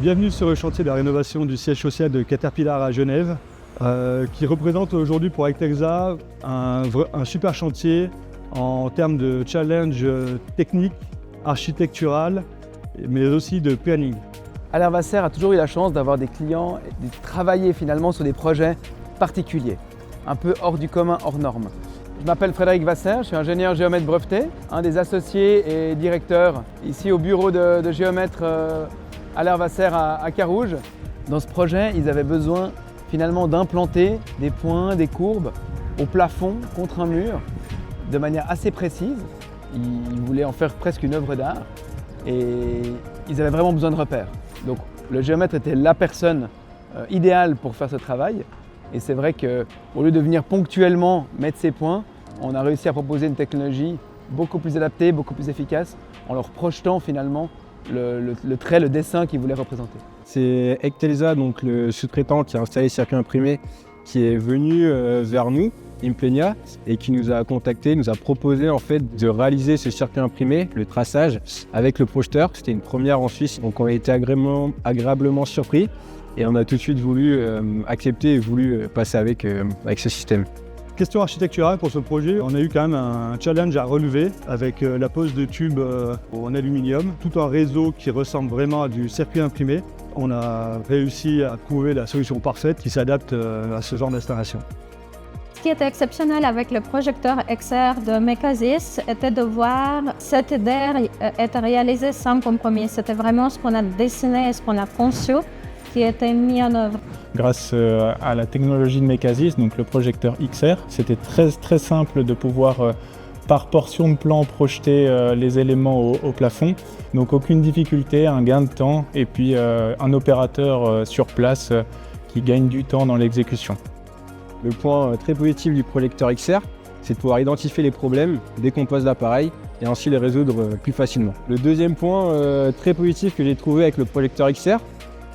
Bienvenue sur le chantier de la rénovation du siège social de Caterpillar à Genève, qui représente aujourd'hui pour Ectexa un super chantier en termes de challenge technique, architectural, mais aussi de planning. Alain Vasser a toujours eu la chance d'avoir des clients et de travailler finalement sur des projets particuliers, un peu hors du commun, hors norme. Je m'appelle Frédéric Vasser, je suis ingénieur géomètre breveté, un des associés et directeurs ici au bureau de géomètre Alain Vasser à Carouge. Dans ce projet, ils avaient besoin finalement d'implanter des points, des courbes au plafond contre un mur de manière assez précise. Ils voulaient en faire presque une œuvre d'art et ils avaient vraiment besoin de repères. Donc le géomètre était la personne idéale pour faire ce travail. Et c'est vrai qu'au lieu de venir ponctuellement mettre ces points, on a réussi à proposer une technologie beaucoup plus adaptée, beaucoup plus efficace, en leur projetant finalement le trait, le dessin qu'ils voulaient représenter. C'est Ectexa, donc le sous-traitant qui a installé le circuit imprimé, qui est venu vers nous, Implenia, et qui nous a contacté, nous a proposé en fait de réaliser ce circuit imprimé, le traçage, avec le projeteur. C'était une première en Suisse, donc on a été agréablement surpris. Et on a tout de suite voulu accepter et voulu passer avec ce système. Question architecturale pour ce projet, on a eu quand même un challenge à relever avec la pose de tubes en aluminium, tout un réseau qui ressemble vraiment à du circuit imprimé. On a réussi à trouver la solution parfaite qui s'adapte à ce genre d'installation. Ce qui était exceptionnel avec le projecteur XR de Mecasis était de voir cette idée être réalisée sans compromis. C'était vraiment ce qu'on a dessiné et ce qu'on a conçu qui était mis en œuvre. Grâce à la technologie de Mecasis, donc le projecteur XR, c'était très simple de pouvoir par portion de plan projeter les éléments au plafond. Donc aucune difficulté, un gain de temps et puis un opérateur sur place qui gagne du temps dans l'exécution. Le point très positif du projecteur XR, c'est de pouvoir identifier les problèmes dès qu'on pose l'appareil et ainsi les résoudre plus facilement. Le deuxième point très positif que j'ai trouvé avec le projecteur XR,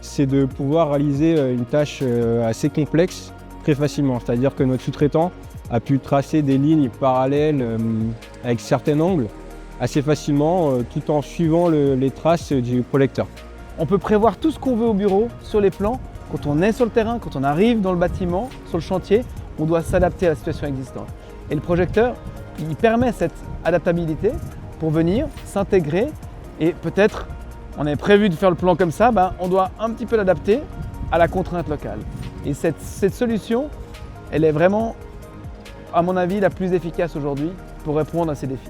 c'est de pouvoir réaliser une tâche assez complexe très facilement. C'est-à-dire que notre sous-traitant a pu tracer des lignes parallèles avec certains angles assez facilement tout en suivant les traces du projecteur. On peut prévoir tout ce qu'on veut au bureau, sur les plans. Quand on est sur le terrain, quand on arrive dans le bâtiment, sur le chantier, on doit s'adapter à la situation existante. Et le projecteur, il permet cette adaptabilité pour venir s'intégrer et peut-être on avait prévu de faire le plan comme ça, on doit un petit peu l'adapter à la contrainte locale. Et cette solution, elle est vraiment, à mon avis, la plus efficace aujourd'hui pour répondre à ces défis.